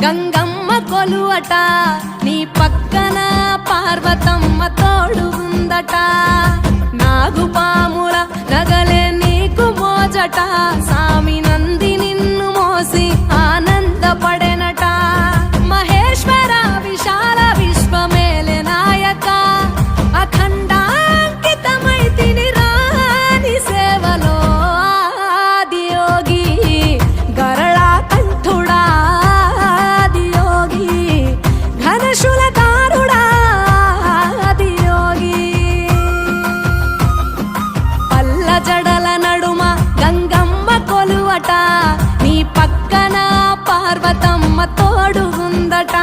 గంగమ్మ కొలువట నీ పక్కన పార్వతమ్మ తోడు ఉందట నాగుపాముల నగలే నీకు మోజట సామి నంది నిన్ను మోసి ఆనందపడెనట మహేశ్వర విశాల విశ్వమేలే నాయక అఖండాంకితమైతిని రాని సేవలో ఆదియోగి గరళా కంఠుడా ఆదియోగి ఘనశూలధారుడా ఆదియోగి పల్ల జడల నడుమ గంగమ్మ కొలువట నీ పక్కన పార్వతమ్మ తోడు ఉందట